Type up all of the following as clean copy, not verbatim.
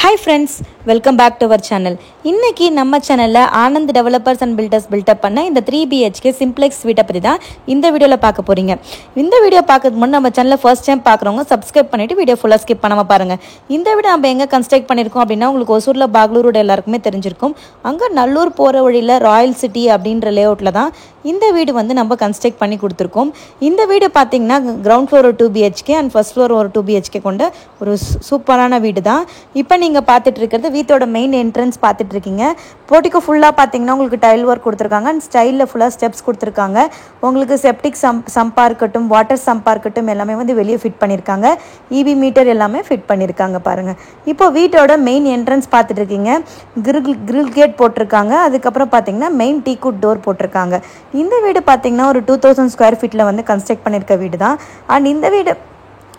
Hi friends, welcome back to our channel. இன்னைக்கு நம்ம சேனல்ல Anand developers and builders build up பண்ண இந்த 3 BHK சிம்ப்ளெக்ஸ் வீட்டை பத்தி தான் இந்த வீடியோல பார்க்க போறீங்க. இந்த வீடியோ பார்க்கிறதுக்கு முன்னாடி நம்ம சேனலை ஃபர்ஸ்ட் டைம் பார்க்குறவங்க சப்ஸ்கிரைப் பண்ணிட்டு வீடியோ ஃபுல்லா ஸ்கிப் பண்ணாம பாருங்க. இந்த வீடியோ நம்ம எங்க கன்ஸ்ட்ரக்ட் பண்ணிருக்கோம் அப்படின்னா உங்களுக்கு ஒசூர்ல பாக்லூர் ரோட் எல்லாருக்குமே தெரிஞ்சிருக்கும். அங்க நல்லூர் போற வழியில ராயல் சிட்டி அப்படின்ற லேஅவுட்ல தான் இந்த வீடு வந்து நம்ம கன்ஸ்ட்ரக்ட் பண்ணி கொடுத்துருக்கோம். இந்த வீடு பார்த்தீங்கன்னா ground floor 2 BHK and first floor ஒரு 2 BHK கொண்ட ஒரு சூப்பரான வீடு தான். இப்போ நீங்கள் பார்த்துட்டு இருக்கிறது வீட்டோட மெயின் என்ட்ரன்ஸ் பார்த்துட்டு இருக்கீங்க. போர்ட்டிகோ ஃபுல்லாக பார்த்தீங்கன்னா உங்களுக்கு டைல் ஒர்க் கொடுத்துருக்காங்க அண்ட் ஸ்டைலில் ஃபுல்லாக ஸ்டெப்ஸ் கொடுத்துருக்காங்க. உங்களுக்கு செப்டிக் சம்பாக இருக்கட்டும், வாட்டர் சம்பாக இருக்கட்டும் எல்லாமே வந்து வெளியே ஃபிட் பண்ணியிருக்காங்க. இபி மீட்டர் எல்லாமே ஃபிட் பண்ணியிருக்காங்க பாருங்கள். இப்போ வீட்டோட மெயின் என்ட்ரன்ஸ் பார்த்துட்டு இருக்கீங்க. கிரில் கேட் போட்டிருக்காங்க. அதுக்கப்புறம் பார்த்தீங்கன்னா மெயின் டீக்குட் டோர் போட்டிருக்காங்க. இந்த வீடு பார்த்தீங்கன்னா ஒரு 2000 ஸ்கொயர் ஃபீட்டில் வந்து கன்ஸ்ட்ரக்ட் பண்ணியிருக்க வீடு தான். அண்ட் இந்த வீடு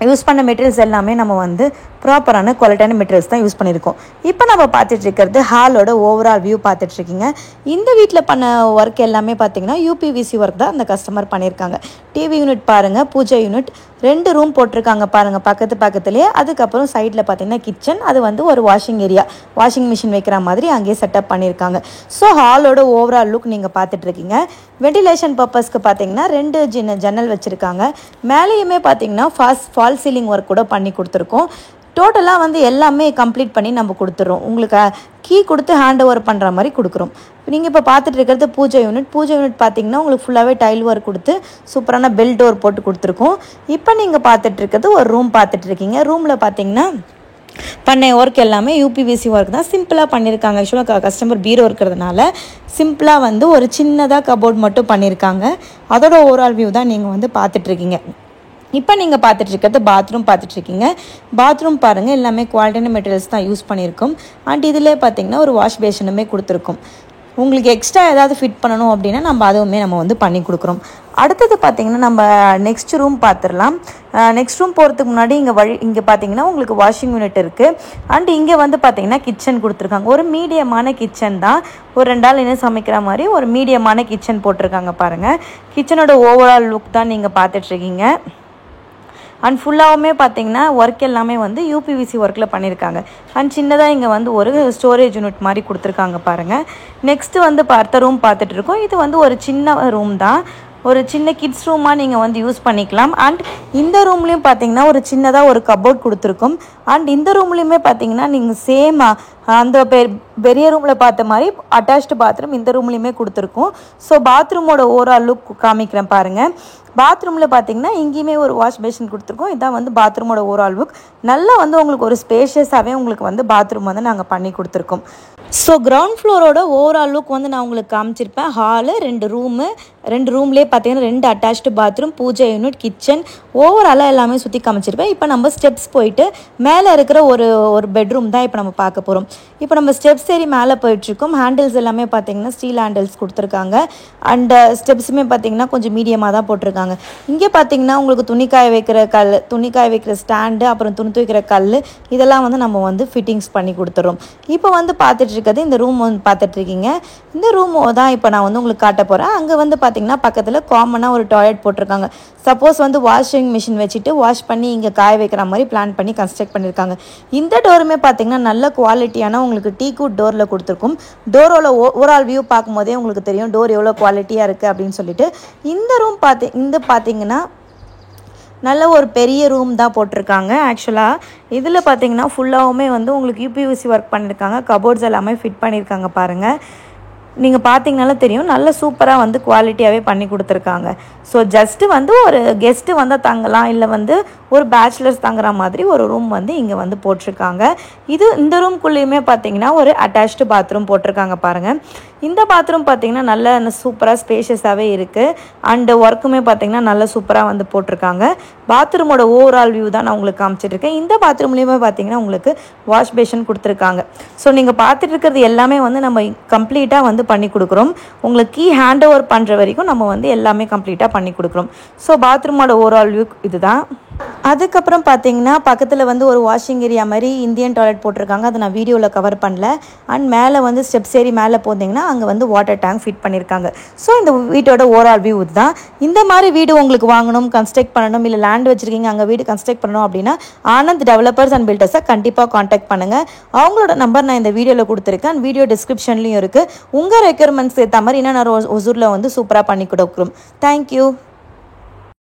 யூஸ் பண்ண மெட்டீரியல்ஸ் எல்லாமே நம்ம வந்து ப்ராப்பரான குவாலிட்டியான மெட்டீரியல்ஸ் தான் யூஸ் பண்ணியிருக்கோம். இப்போ நம்ம பார்த்துட்டு இருக்கிறது ஹாலோட ஓவரால் வியூ பார்த்துட்டு இருக்கீங்க. இந்த வீட்டில் பண்ண ஒர்க் எல்லாமே பார்த்தீங்கன்னா UPVC ஒர்க் தான் அந்த கஸ்டமர் பண்ணியிருக்காங்க. டிவி யூனிட் பாருங்கள், பூஜை யூனிட் 2 ரூம் போட்டிருக்காங்க பாருங்கள் பக்கத்துலேயே. அதுக்கப்புறம் சைடில் பார்த்தீங்கன்னா கிச்சன், அது வந்து ஒரு வாஷிங் ஏரியா, வாஷிங் மிஷின் வைக்கிற மாதிரி அங்கேயே செட்டப் பண்ணியிருக்காங்க. ஸோ ஹாலோட ஓவரால் லுக் நீங்கள் பார்த்துட்டு இருக்கீங்க. வெண்டிலேஷன் பர்பஸ்க்கு பார்த்தீங்கன்னா 2 ஜன்னல் வச்சுருக்காங்க. மேலேயுமே பார்த்தீங்கன்னா ஃபால் சீலிங் ஒர்க் கூட பண்ணி கொடுத்துருக்கோம். டோட்டலாக வந்து எல்லாமே கம்ப்ளீட் பண்ணி நம்ம கொடுத்துட்றோம். உங்களுக்கு கீ கொடுத்து ஹேண்ட் ஓவர் பண்ணுற மாதிரி கொடுக்குறோம். நீங்கள் இப்போ பார்த்துட்டு இருக்கிறது பூஜை யூனிட் பார்த்தீங்கன்னா உங்களுக்கு ஃபுல்லாகவே டைல் ஒர்க் கொடுத்து சூப்பரான பெல் டோர் போட்டு கொடுத்துருக்கோம். இப்போ நீங்கள் பார்த்துட்டு இருக்கிறது ஒரு ரூம் பார்த்துட்டு இருக்கீங்க. ரூமில் பார்த்தீங்கன்னா பண்ண ஒர்க் எல்லாமே UPVC ஒர்க் தான், சிம்பிளாக பண்ணியிருக்காங்க. ஆக்சுவலாக கஸ்டமர் பீரோ இருக்கிறதுனால சிம்பிளாக வந்து ஒரு சின்னதாக கபோர்ட் மட்டும் பண்ணியிருக்காங்க. அதோட ஓவரால் வியூ தான் நீங்கள் வந்து பார்த்துட்ருக்கீங்க. இப்போ நீங்கள் பார்த்துட்டு இருக்கிறது பாத்ரூம் பார்த்துட்ருக்கீங்க. பாத்ரூம் பாருங்கள், எல்லாமே குவாலிட்டியான மெட்டீரியல்ஸ் தான் யூஸ் பண்ணியிருக்கோம். அண்ட் இதிலே பார்த்தீங்கன்னா ஒரு வாஷ் பேஷனுமே கொடுத்துருக்கோம். உங்களுக்கு எக்ஸ்ட்ரா ஏதாவது ஃபிட் பண்ணணும் அப்படின்னா நம்ம அதுவுமே நம்ம வந்து பண்ணி கொடுக்குறோம். அடுத்தது பார்த்தீங்கன்னா நம்ம நெக்ஸ்ட் ரூம் பார்த்துடலாம். நெக்ஸ்ட் ரூம் போகிறதுக்கு முன்னாடி இங்கே பார்த்தீங்கன்னா உங்களுக்கு வாஷிங் யூனிட் இருக்குது. அண்ட் இங்கே வந்து பார்த்தீங்கன்னா கிச்சன் கொடுத்துருக்காங்க. ஒரு மீடியமான கிச்சன் தான், ஒரு 2 ஆள் என்ன சமைக்கிற மாதிரி ஒரு மீடியமான கிச்சன் போட்டிருக்காங்க பாருங்கள். கிச்சனோட ஓவரால் லுக் தான் நீங்கள் பார்த்துட்ருக்கீங்க. அண்ட் ஃபுல்லாகவுமே பார்த்தீங்கன்னா ஒர்க் எல்லாமே வந்து UPVC ஒர்க்கில் பண்ணியிருக்காங்க. அண்ட் சின்னதாக இங்கே வந்து ஒரு ஸ்டோரேஜ் யூனிட் மாதிரி கொடுத்துருக்காங்க பாருங்கள். நெக்ஸ்ட்டு வந்து பார்த்த ரூம் பார்த்துட்ருக்கோம். இது வந்து ஒரு சின்ன ரூம் தான், ஒரு சின்ன கிட்ஸ் ரூமாக நீங்கள் வந்து யூஸ் பண்ணிக்கலாம். அண்ட் இந்த ரூம்லேயும் பார்த்தீங்கன்னா ஒரு சின்னதாக ஒரு கபோர்ட் கொடுத்துருக்கோம். அண்ட் இந்த ரூம்லேயுமே பார்த்தீங்கன்னா நீங்கள் சேம் அந்த பெரிய ரூமில் பார்த்த மாதிரி அட்டாச்டு பாத்ரூம் இந்த ரூம்லேயுமே கொடுத்துருக்கோம். ஸோ பாத்ரூமோட ஓவரால் லுக் காமிக்கிறேன் பாருங்கள். பாத்ரூமில் பார்த்தீங்கன்னா இங்கேயுமே ஒரு வாஷ் பேஷன் கொடுத்துருக்கோம். இதான் வந்து பாத்ரூமோட ஓவரால் லுக். நல்லா வந்து உங்களுக்கு ஒரு ஸ்பேஷியஸாகவே உங்களுக்கு வந்து பாத்ரூம் வந்து நாங்கள் பண்ணி கொடுத்துருக்கோம். ஸோ கிரவுண்ட் ஃப்ளோரோட ஓவரால் லுக் வந்து நான் உங்களுக்கு காமிச்சிருப்பேன். ஹாலு, 2 ரூம்லேயே பார்த்தீங்கன்னா 2 அட்டாச்டு பாத்ரூம், பூஜை யூனிட், கிச்சன், ஓவராலாக எல்லாமே சுற்றி காமிச்சிருப்பேன். இப்போ நம்ம ஸ்டெப்ஸ் போயிட்டு மேலே இருக்கிற ஒரு பெட்ரூம் தான் இப்போ நம்ம பார்க்க போகிறோம். இப்போ நம்ம ஸ்டெப்ஸ் ஏறி மேலே போயிட்டுருக்கோம். ஹேண்டில்ஸ் எல்லாமே பார்த்தீங்கன்னா ஸ்டீல் ஹேண்டில்ஸ் கொடுத்துருக்காங்க. அண்ட் ஸ்டெப்ஸுமே பார்த்தீங்கன்னா கொஞ்சம் மீடியமாக தான் போட்டிருக்காங்க. இங்கே பார்த்தீங்கன்னா உங்களுக்கு துணிக்காய வைக்கிற ஸ்டாண்டு, அப்புறம் துணி துவைக்கிற கல், இதெல்லாம் வந்து நம்ம வந்து ஃபிட்டிங்ஸ் பண்ணி கொடுத்துறோம். இப்போ வந்து பார்த்துட்டு இருக்கிறது இந்த ரூம் வந்து பார்த்துட்ருக்கீங்க. இந்த ரூம் தான் இப்போ நான் வந்து உங்களுக்கு காட்ட போகிறேன். அங்கே வந்து பார்த்தீங்கன்னா பக்கத்தில் காமனாக ஒரு டாய்லெட் போட்டிருக்காங்க. சப்போஸ் வந்து வாஷிங் மிஷின் வச்சுட்டு வாஷ் பண்ணி இங்கே காய வைக்கிற மாதிரி பிளான் பண்ணி கன்ஸ்ட்ரக்ட் பண்ணியிருக்காங்க. இந்த டோருமே பார்த்தீங்கன்னா நல்ல குவாலிட்டியான உங்களுக்கு டீக்குட் டோரில் கொடுத்துருக்கும். டோரோட ஓவரால் வியூ பார்க்கும்போதே உங்களுக்கு தெரியும் டோர் எவ்வளோ குவாலிட்டியாக இருக்குது அப்படின்னு சொல்லிட்டு. இந்த ரூம் பார்த்தீங்கன்னா நல்ல ஒரு பெரிய ரூம் தான் போட்டிருக்காங்க. ஆக்சுவலாக இதில் பார்த்தீங்கன்னா ஃபுல்லாகவுமே வந்து உங்களுக்கு UPVC ஒர்க் பண்ணியிருக்காங்க. கபோர்ட்ஸ் எல்லாமே ஃபிட் பண்ணியிருக்காங்க பாருங்கள். நீங்கள் பார்த்தீங்கனால தெரியும் நல்ல சூப்பராக வந்து குவாலிட்டியாகவே பண்ணி கொடுத்துருக்காங்க. ஸோ ஜஸ்ட்டு வந்து ஒரு கெஸ்ட்டு வந்தால் தங்கலாம், இல்லை வந்து ஒரு பேச்சுலர்ஸ் தங்குற மாதிரி ஒரு ரூம் வந்து இங்கே வந்து போட்டிருக்காங்க. இந்த ரூம்குள்ளேயுமே பார்த்தீங்கன்னா ஒரு அட்டாச்டு பாத்ரூம் போட்டிருக்காங்க பாருங்கள். இந்த பாத்ரூம் பார்த்தீங்கன்னா நல்ல சூப்பராக ஸ்பேஷியஸாகவே இருக்குது. அண்டு ஒர்க்குமே பார்த்தீங்கன்னா நல்ல சூப்பராக வந்து போட்டிருக்காங்க. பாத்ரூமோட ஓவரால் வியூ தான் நான் உங்களுக்கு காமிச்சிட்ருக்கேன். இந்த பாத்ரூம்லேயுமே பார்த்தீங்கன்னா உங்களுக்கு வாஷ் பேஷன் கொடுத்துருக்காங்க. ஸோ நீங்கள் பார்த்துட்டு இருக்கிறது எல்லாமே வந்து நம்ம கம்ப்ளீட்டாக வந்து பண்ணி கொடுக்குறோம். உங்களுக்கு கீ ஹேண்ட் ஓவர் பண்ணுற வரைக்கும் நம்ம வந்து எல்லாமே கம்ப்ளீட்டாக பண்ணி கொடுக்குறோம். ஸோ பாத்ரூமோட ஓவரால் வியூ இதுதான். அதுக்கப்புறம் பார்த்தீங்கன்னா பக்கத்தில் வந்து ஒரு வாஷிங் ஏரியா மாதிரி இந்தியன் டாய்லெட் போட்டிருக்காங்க. அதை நான் வீடியோவில் கவர் பண்ணல. அண்ட் மேலே வந்து ஸ்டெப்ஸ் ஏறி மேலே போனீங்கன்னா அங்கே வந்து வாட்டர் டேங்க் ஃபிட் பண்ணியிருக்காங்க. ஸோ இந்த வீட்டோட ஓவரால் வியூ இதுதான். இந்த மாதிரி வீடு உங்களுக்கு வாங்கணும், கன்ஸ்ட்ரக்ட் பண்ணணும், இல்லை லேண்ட் வச்சுருக்கீங்க அங்கே வீடு கன்ஸ்ட்ரக்ட் பண்ணணும் அப்படின்னா ஆனந்த் டெவலப்பர்ஸ் அண்ட் பில்டர்ஸை கண்டிப்பாக காண்டாக்ட் பண்ணுங்கள். அவங்களோட நம்பர் நான் இந்த வீடியோவில் கொடுத்துருக்கேன். வீடியோ டிஸ்கிரிப்ஷன்லையும் இருக்குது. உங்கள் ரெக்யர்மெண்ட்ஸ் ஏற்ற மாதிரி இன்னும் நான் ஒசூரில் வந்து சூப்பராக பண்ணி கொடுக்குறோம். தேங்க்யூ.